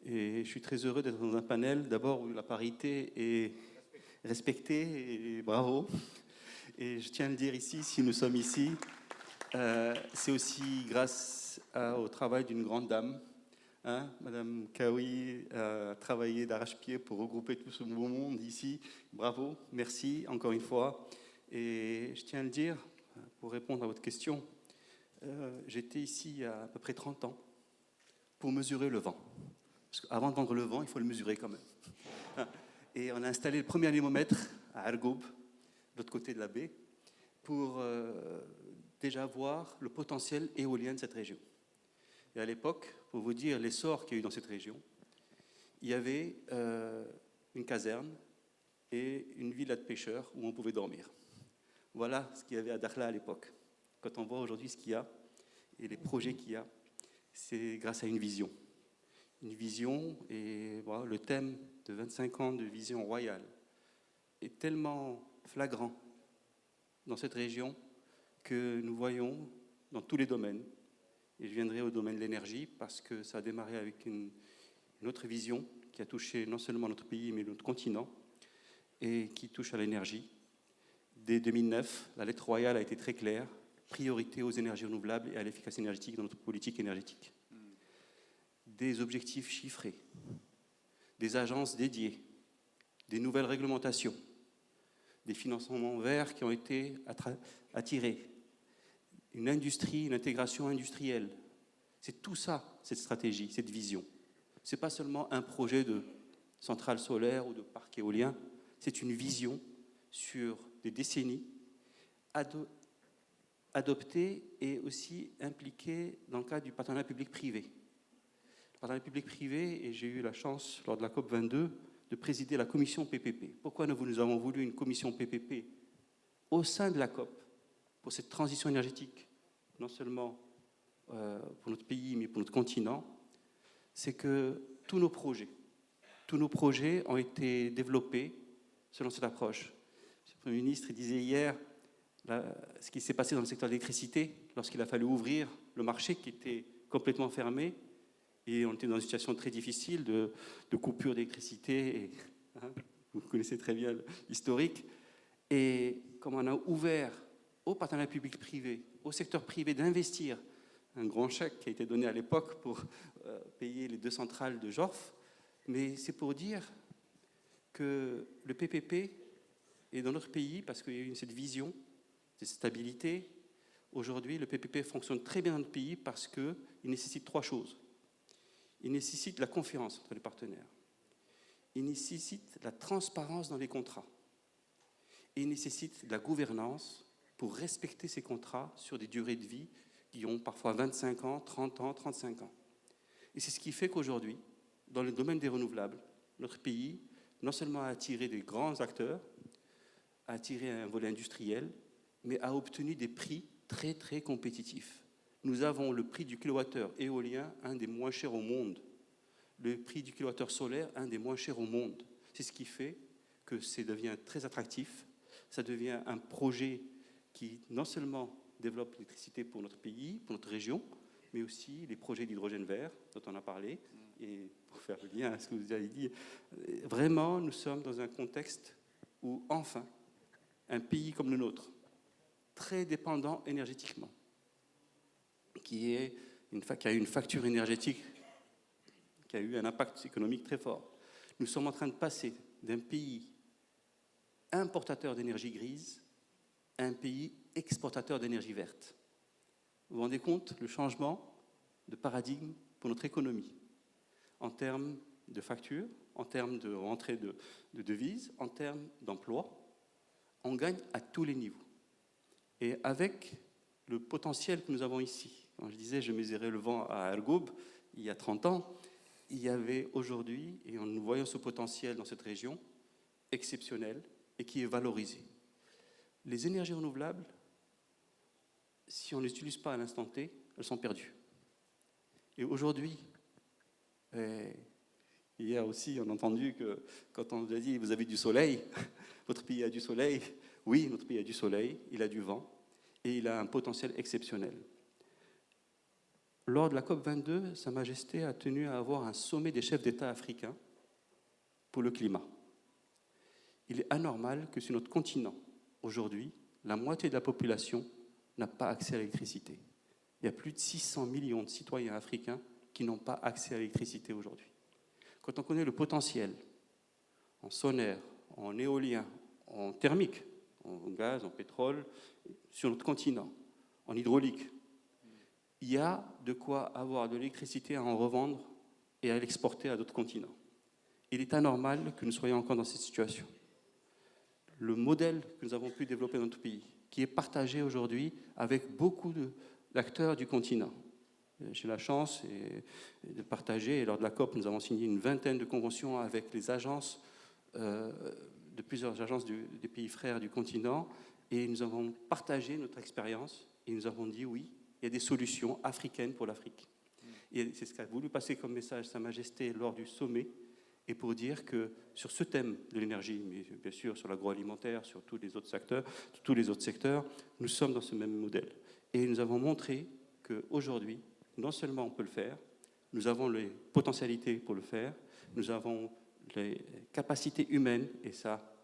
Et je suis très heureux d'être dans un panel, d'abord où la parité est respectée, et bravo. Et je tiens à le dire ici, si nous sommes ici, c'est aussi grâce au travail d'une grande dame. Hein, Madame Kaoui a travaillé d'arrache-pied pour regrouper tout ce beau monde ici. Bravo, merci encore une fois. Et je tiens à le dire, pour répondre à votre question, j'étais ici il y a à peu près 30 ans pour mesurer le vent. Parce qu'avant de vendre le vent, il faut le mesurer quand même. Et on a installé le premier anémomètre à Ergoub, de l'autre côté de la baie, pour déjà voir le potentiel éolien de cette région. Et à l'époque, pour vous dire l'essor qu'il y a eu dans cette région, il y avait une caserne et une villa de pêcheurs où on pouvait dormir. Voilà ce qu'il y avait à Dakhla à l'époque. Quand on voit aujourd'hui ce qu'il y a et les projets qu'il y a, c'est grâce à une vision. Une vision, et voilà, le thème de 25 ans de vision royale est tellement flagrant dans cette région que nous voyons dans tous les domaines. Et je viendrai au domaine de l'énergie parce que ça a démarré avec une autre vision qui a touché non seulement notre pays mais notre continent et qui touche à l'énergie. Dès 2009, la lettre royale a été très claire, priorité aux énergies renouvelables et à l'efficacité énergétique dans notre politique énergétique. Des objectifs chiffrés, des agences dédiées, des nouvelles réglementations, des financements verts qui ont été attirés, une industrie, une intégration industrielle. C'est tout ça, cette stratégie, cette vision. Ce n'est pas seulement un projet de centrale solaire ou de parc éolien, c'est une vision sur des décennies adoptée et aussi impliquée dans le cadre du partenariat public-privé. Le partenariat public-privé, et j'ai eu la chance, lors de la COP22, de présider la commission PPP. Pourquoi nous avons voulu une commission PPP au sein de la COP pour cette transition énergétique, non seulement pour notre pays, mais pour notre continent? C'est que tous nos projets ont été développés selon cette approche. Le Premier ministre disait hier ce qui s'est passé dans le secteur de l'électricité lorsqu'il a fallu ouvrir le marché qui était complètement fermé. Et on était dans une situation très difficile de coupure d'électricité. Hein, vous connaissez très bien l'historique. Et comme on a ouvert au partenariat public-privé, au secteur privé d'investir, un grand chèque qui a été donné à l'époque pour payer les 2 centrales de Jorf. Mais c'est pour dire que le PPP est dans notre pays parce qu'il y a eu cette vision, cette stabilité. Aujourd'hui, le PPP fonctionne très bien dans notre pays parce qu'il nécessite 3 choses. Il nécessite la confiance entre les partenaires. Il nécessite la transparence dans les contrats. Et il nécessite de la gouvernance pour respecter ces contrats sur des durées de vie qui ont parfois 25 ans, 30 ans, 35 ans. Et c'est ce qui fait qu'aujourd'hui, dans le domaine des renouvelables, notre pays, non seulement a attiré des grands acteurs, a attiré un volet industriel, mais a obtenu des prix très, très compétitifs. Nous avons le prix du kilowattheure éolien, un des moins chers au monde. Le prix du kilowattheure solaire, un des moins chers au monde. C'est ce qui fait que ça devient très attractif. Ça devient un projet qui non seulement développe l'électricité pour notre pays, pour notre région, mais aussi les projets d'hydrogène vert dont on a parlé. Et pour faire le lien à ce que vous avez dit, vraiment, nous sommes dans un contexte où, enfin, un pays comme le nôtre, très dépendant énergétiquement, qui a eu une facture énergétique, qui a eu un impact économique très fort. Nous sommes en train de passer d'un pays importateur d'énergie grise à un pays exportateur d'énergie verte. Vous vous rendez compte le changement de paradigme pour notre économie, en termes de factures, en termes de rentrée de devises, en termes d'emploi. On gagne à tous les niveaux. Et avec le potentiel que nous avons ici, quand je disais je mesurais le vent à Ergoub il y a 30 ans, il y avait aujourd'hui, et nous voyons ce potentiel dans cette région, exceptionnel et qui est valorisé. Les énergies renouvelables, si on ne les utilise pas à l'instant T, elles sont perdues. Et aujourd'hui, hier aussi, on a entendu que quand on nous a dit « vous avez du soleil », votre pays a du soleil. Oui, notre pays a du soleil, il a du vent. et il a un potentiel exceptionnel. Lors de la COP22, Sa Majesté a tenu à avoir un sommet des chefs d'État africains pour le climat. Il est anormal que sur notre continent, aujourd'hui, la moitié de la population n'a pas accès à l'électricité. Il y a plus de 600 millions de citoyens africains qui n'ont pas accès à l'électricité aujourd'hui. Quand on connaît le potentiel en solaire, en éolien, en thermique, en gaz, en pétrole, sur notre continent, en hydraulique, il y a de quoi avoir de l'électricité à en revendre et à l'exporter à d'autres continents. Il est anormal que nous soyons encore dans cette situation. Le modèle que nous avons pu développer dans notre pays, qui est partagé aujourd'hui avec beaucoup d'acteurs du continent. J'ai la chance de partager, et lors de la COP, nous avons signé une vingtaine de conventions avec les agences, de plusieurs agences des pays frères du continent, et nous avons partagé notre expérience, et nous avons dit oui, il y a des solutions africaines pour l'Afrique. Et c'est ce qu'a voulu passer comme message Sa Majesté lors du sommet, et pour dire que sur ce thème de l'énergie, mais bien sûr sur l'agroalimentaire, sur tous les autres secteurs, nous sommes dans ce même modèle. Et nous avons montré qu'aujourd'hui, non seulement on peut le faire, nous avons les potentialités pour le faire, nous avons les capacités humaines, et ça,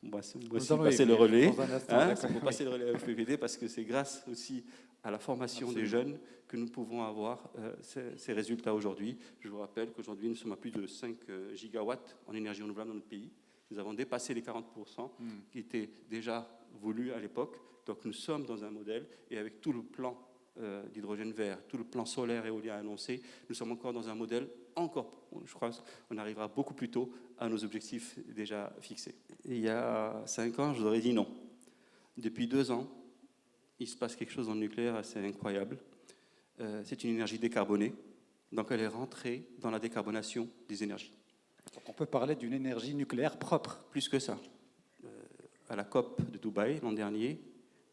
moi aussi passer le relais, pour passer le relais à FPVD, parce que c'est grâce aussi à la formation des jeunes que nous pouvons avoir ces résultats aujourd'hui. Je vous rappelle qu'aujourd'hui, nous sommes à plus de 5 gigawatts en énergie renouvelable dans notre pays. Nous avons dépassé les 40% qui étaient déjà voulus à l'époque. Donc nous sommes dans un modèle, et avec tout le plan d'hydrogène vert, tout le plan solaire et éolien annoncé, nous sommes encore dans un modèle je crois qu'on arrivera beaucoup plus tôt à nos objectifs déjà fixés. Et il y a 5 ans, je vous aurais dit non. Depuis 2 ans, il se passe quelque chose dans le nucléaire assez incroyable. C'est une énergie décarbonée, donc elle est rentrée dans la décarbonation des énergies. Donc on peut parler d'une énergie nucléaire propre. Plus que ça. À la COP de Dubaï l'an dernier,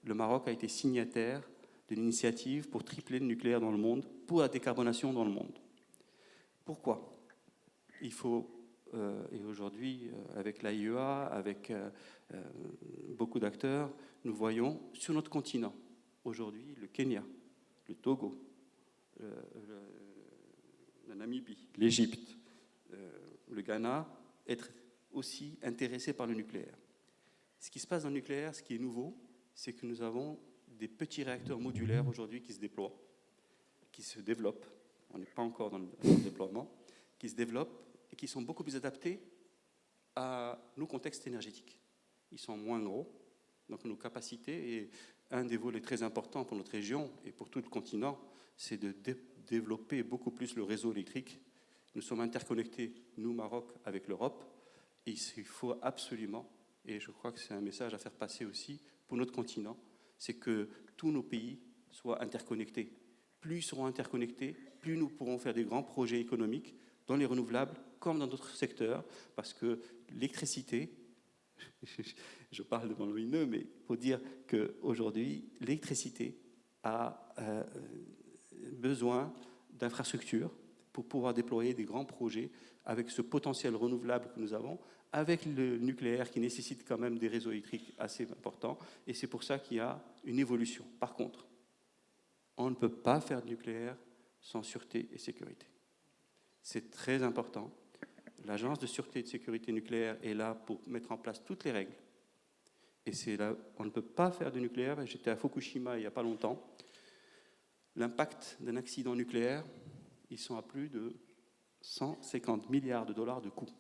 le Maroc a été signataire d'une initiative pour tripler le nucléaire dans le monde, pour la décarbonation dans le monde. Pourquoi ? Il faut, et aujourd'hui, avec l'AIEA, avec beaucoup d'acteurs, nous voyons sur notre continent, aujourd'hui, le Kenya, le Togo, la Namibie, l'Égypte, le Ghana, être aussi intéressés par le nucléaire. Ce qui se passe dans le nucléaire, ce qui est nouveau, c'est que nous avons des petits réacteurs modulaires aujourd'hui qui se déploient, qui se développent. On n'est pas encore dans le déploiement, qui se développent et qui sont beaucoup plus adaptés à nos contextes énergétiques. Ils sont moins gros, donc nos capacités, et un des volets très importants pour notre région et pour tout le continent, c'est de développer beaucoup plus le réseau électrique. Nous sommes interconnectés, nous, Maroc, avec l'Europe, et il faut absolument, et je crois que c'est un message à faire passer aussi pour notre continent, c'est que tous nos pays soient interconnectés. Plus ils seront interconnectés, plus nous pourrons faire des grands projets économiques dans les renouvelables comme dans d'autres secteurs, parce que l'électricité, je parle devant l'ONE, mais il faut dire qu'aujourd'hui, l'électricité a besoin d'infrastructures pour pouvoir déployer des grands projets avec ce potentiel renouvelable que nous avons, avec le nucléaire qui nécessite quand même des réseaux électriques assez importants, et c'est pour ça qu'il y a une évolution. Par contre, on ne peut pas faire de nucléaire sans sûreté et sécurité. C'est très important. L'Agence de sûreté et de sécurité nucléaire est là pour mettre en place toutes les règles. Et c'est là, on ne peut pas faire de nucléaire. J'étais à Fukushima il n'y a pas longtemps. L'impact d'un accident nucléaire, ils sont à plus de 150 milliards de dollars de coûts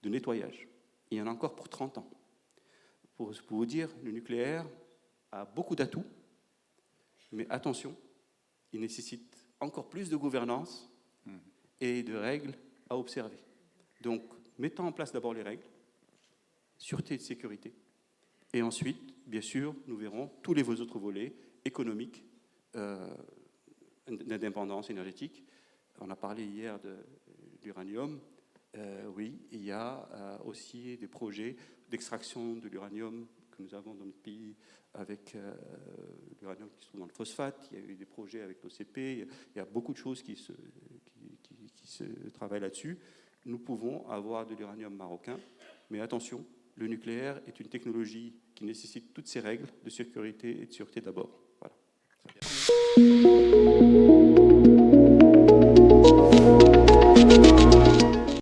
de nettoyage. Il y en a encore pour 30 ans. Pour vous dire, le nucléaire a beaucoup d'atouts, mais attention, il nécessite encore plus de gouvernance et de règles à observer. Donc, mettons en place d'abord les règles, sûreté et de sécurité, et ensuite, bien sûr, nous verrons tous les autres volets économiques, d'indépendance énergétique. On a parlé hier de l'uranium. Oui, il y a aussi des projets d'extraction de l'uranium que nous avons dans notre pays avec l'uranium qui se trouve dans le phosphate. Il y a eu des projets avec l'OCP. Il y a beaucoup de choses qui se travaillent là-dessus. Nous pouvons avoir de l'uranium marocain, mais attention, le nucléaire est une technologie qui nécessite toutes ces règles de sécurité et de sûreté d'abord. Voilà.